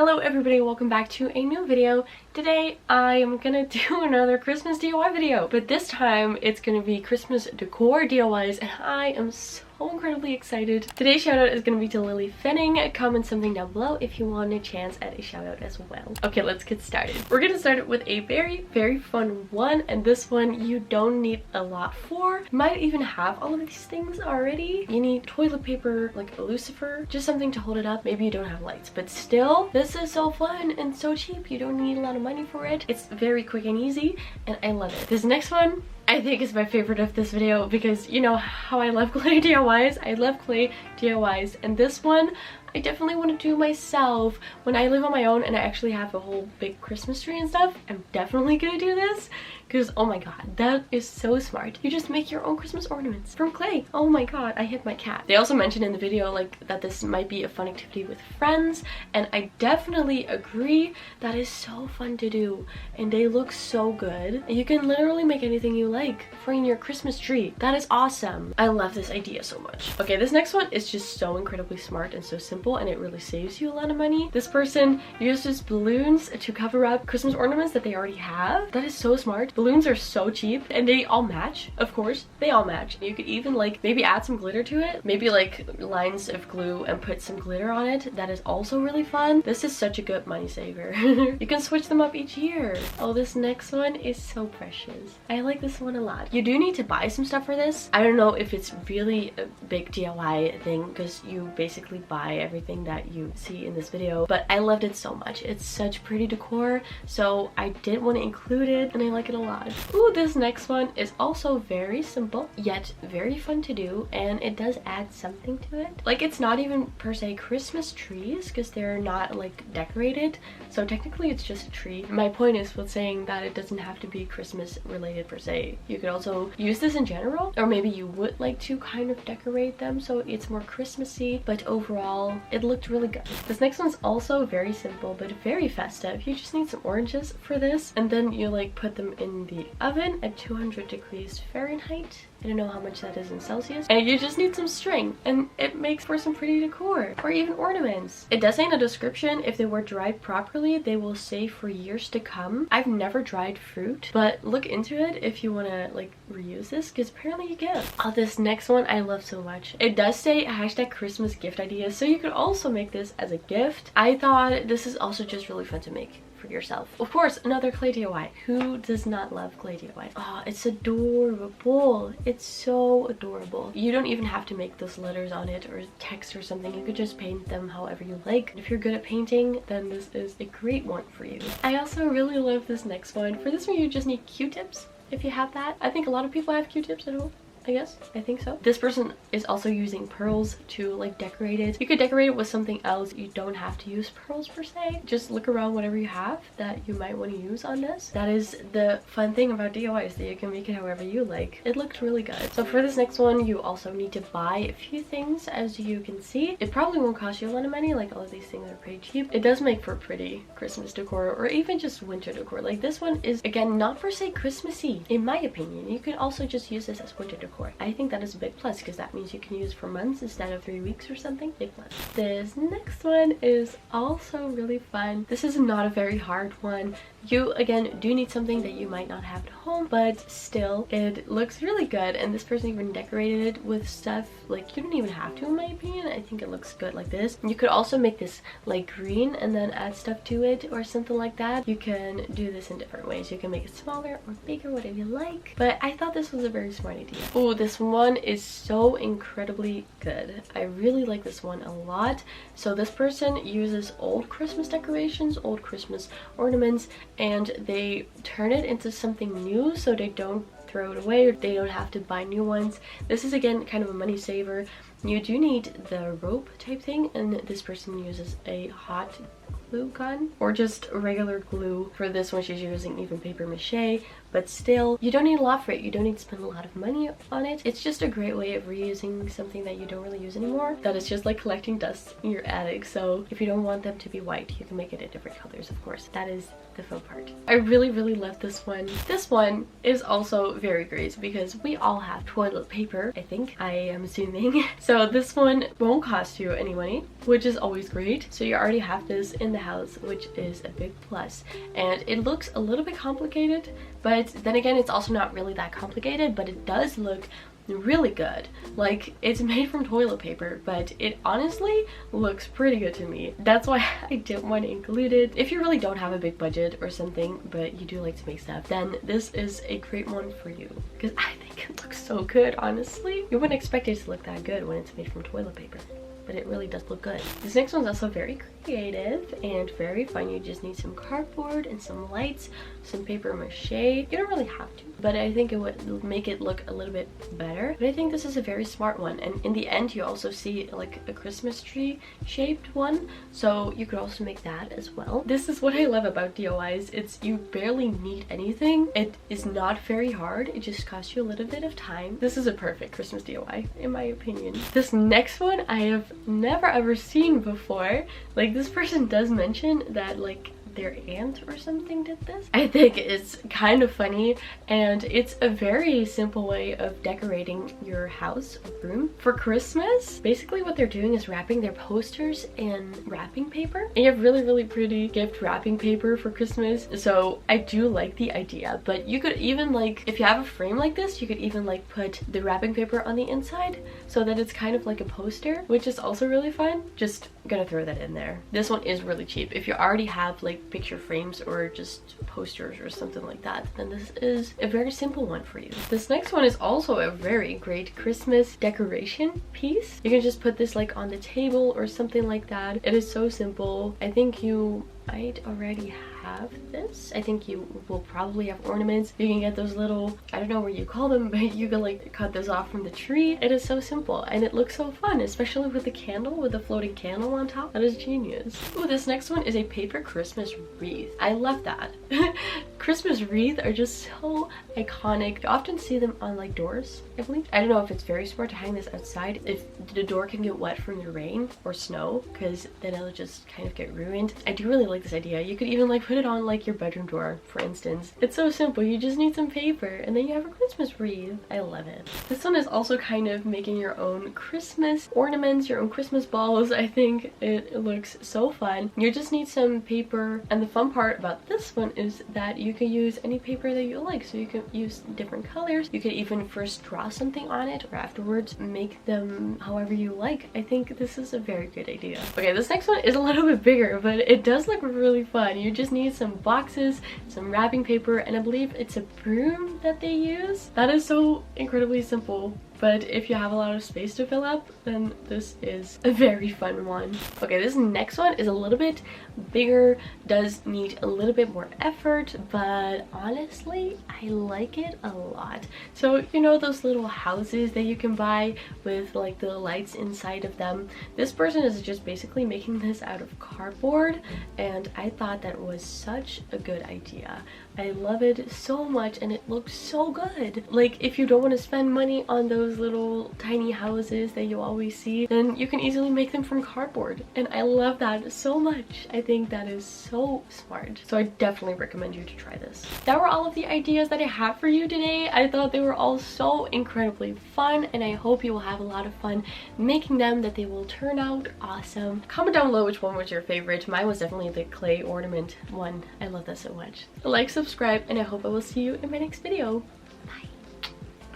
Hello everybody, welcome back to a new video. Today I am gonna do another Christmas DIY video, but this time it's gonna be Christmas decor DIYs and I am so incredibly excited. Today's shout out is gonna be to Lily Fenning. Comment something down below if you want a chance at a shout out as well. Okay, let's get started. We're gonna start it with a very fun one, and this one you don't need a lot for. You might even have all of these things already. You need toilet paper, like a lucifer, just something to hold it up. Maybe you don't have lights, but still, this is so fun and so cheap. You don't need a lot of money for it. It's very quick and easy, and I love it. This next one I think is my favorite of this video because you know how I love clay DIYs. I love clay DIYs, and this one I definitely want to do myself. When I live on my own and I actually have a whole big Christmas tree and stuff, I'm definitely gonna do this because oh my god, that is so smart. You just make your own Christmas ornaments from clay. Oh my god, I hit my cat. They also mentioned in the video like that this might be a fun activity with friends, and I definitely agree. That is so fun to do and they look so good. You can literally make anything you like for your Christmas tree. That is awesome. I love this idea so much. Okay, this next one is just so incredibly smart and so simple, and it really saves you a lot of money. This person uses balloons to cover up Christmas ornaments that they already have. That is so smart. Balloons are so cheap and they all match, of course. They all match. You could even like maybe add some glitter to it. Maybe like lines of glue and put some glitter on it. That is also really fun. This is such a good money saver. You can switch them up each year. Oh, this next one is so precious. I like this one a lot. You do need to buy some stuff for this. I don't know if it's really a big DIY thing because you basically buy everything that you see in this video, but I loved it so much. It's such pretty decor, so I did want to include it and I like it a lot. Ooh, this next one is also very simple yet very fun to do, and it does add something to it. Like, it's not even per se Christmas trees because they're not like decorated, so technically it's just a tree. My point is with saying that it doesn't have to be Christmas related per se. You could also use this in general, or maybe you would like to kind of decorate them so it's more Christmassy, but overall it looked really good. This next one's also very simple but very festive. You just need some oranges for this, and then you like put them in the oven at 200 degrees Fahrenheit. I don't know how much that is in Celsius. And you just need some string and it makes for some pretty decor or even ornaments. It does say in the description if they were dried properly, they will stay for years to come. I've never dried fruit, but look into it if you want to like reuse this because apparently you can. Oh, this next one I love so much. It does say hashtag Christmas gift ideas, so you could also make this as a gift. I thought this is also just really fun to make for yourself. Of course, another clay DIY. Who does not love clay DIY? Oh, it's adorable. It's so adorable. You don't even have to make those letters on it or text or something. You could just paint them however you like. If you're good at painting, then this is a great one for you. I also really love this next one. For this one, you just need Q-tips if you have that. I think a lot of people have Q-tips at home. I think so. This person is also using pearls to like decorate it. You could decorate it with something else. You don't have to use pearls per se. Just look around whatever you have that you might want to use on this. That is the fun thing about DIYs, that you can make it however you like. It looked really good. So for this next one, you also need to buy a few things, as you can see. It probably won't cost you a lot of money. Like, all of these things are pretty cheap. It does make for pretty Christmas decor or even just winter decor. Like, this one is again not per se Christmassy in my opinion. You could also just use this as winter decor. I think that is a big plus because that means you can use it for months instead of 3 weeks or something. Big plus. This next one is also really fun. This is not a very hard one. You again do need something that you might not have at home, but still it looks really good, and this person even decorated it with stuff. Like, you don't even have to in my opinion. I think it looks good like this. You could also make this like green and then add stuff to it or something like that. You can do this in different ways. You can make it smaller or bigger, whatever you like, but I thought this was a very smart idea. Oh, this one is so incredibly good. I really like this one a lot. So this person uses old Christmas decorations, old Christmas ornaments, and they turn it into something new so they don't throw it away or they don't have to buy new ones. This is again kind of a money saver. You do need the rope type thing, and this person uses a hot glue gun or just regular glue. For this one she's using even paper mache, but still, you don't need a lot for it. You don't need to spend a lot of money on it. It's just a great way of reusing something that you don't really use anymore. That is just like collecting dust in your attic. So if you don't want them to be white, you can make it in different colors, of course. That is the fun part. I really love this one. This one is also very great because we all have toilet paper, I think. I am assuming. So this one won't cost you any money, which is always great. So you already have this in the house, which is a big plus. And it looks a little bit complicated, but then again, it's also not really that complicated, but it does look really good. Like, it's made from toilet paper, but it honestly looks pretty good to me. That's why I didn't want to include it. If you really don't have a big budget or something, but you do like to make stuff, then this is a great one for you, because I think it looks so good. Honestly, you wouldn't expect it to look that good when it's made from toilet paper, but it really does look good. This next one's also very creative and very fun. You just need some cardboard and some lights, some paper mache. You don't really have to, but I think it would make it look a little bit better. But I think this is a very smart one, and in the end you also see like a Christmas tree shaped one, so you could also make that as well. This is what I love about DIYs. It's, you barely need anything. It is not very hard. It just costs you a little bit of time. This is a perfect Christmas DIY in my opinion. This next one I have never ever seen before. Like, this person does mention that like their aunt or something did this. I think it's kind of funny, and it's a very simple way of decorating your house or room for Christmas. Basically what they're doing is wrapping their posters in wrapping paper, and you have really pretty gift wrapping paper for Christmas. So I do like the idea, but you could even, like, if you have a frame like this, you could even like put the wrapping paper on the inside so that it's kind of like a poster, which is also really fun. Just gonna throw that in there. This one is really cheap. If you already have like picture frames or just posters or something like that, then this is a very simple one for you. This next one is also a very great Christmas decoration piece. You can just put this like on the table or something like that. It is so simple. I think you might already have this. I think you will probably have ornaments. You can get those little, I don't know what you call them, but you can like cut those off from the tree. It is so simple and it looks so fun, especially with the candle, with the floating candle on top. That is genius. Oh, this next one is a paper Christmas wreath. I love that. Christmas wreath are just so iconic. You often see them on like doors, I believe. I don't know if it's very smart to hang this outside if the door can get wet from the rain or snow, because then it'll just kind of get ruined. I do really like this idea. You could even like put it on like your bedroom door, for instance. It's so simple. You just need some paper and then you have a Christmas wreath. I love it. This one is also kind of making your own Christmas ornaments, your own Christmas balls. I think it looks so fun. You just need some paper, and the fun part about this one is that you can use any paper that you like. So you can use different colors. You could even first draw something on it, or afterwards make them however you like. I think this is a very good idea. Okay, this next one is a little bit bigger, but it does look really fun. You just need some boxes, some wrapping paper, and I believe it's a broom that they use. That is so incredibly simple. But if you have a lot of space to fill up, then this is a very fun one. Okay, this next one is a little bit bigger, does need a little bit more effort, but honestly, I like it a lot. So, you know those little houses that you can buy with like the lights inside of them? This person is just basically making this out of cardboard, and I thought that was such a good idea. I love it so much, and it looks so good. Like, if you don't want to spend money on those little tiny houses that you always see, then you can easily make them from cardboard, and I love that so much. I think that is so smart. So I definitely recommend you to try this. That were all of the ideas that I have for you today. I thought they were all so incredibly fun, and I hope you will have a lot of fun making them, that they will turn out awesome. Comment down below which one was your favorite. Mine was definitely the clay ornament one. I love that so much. Like, subscribe, and I hope I will see you in my next video. Bye.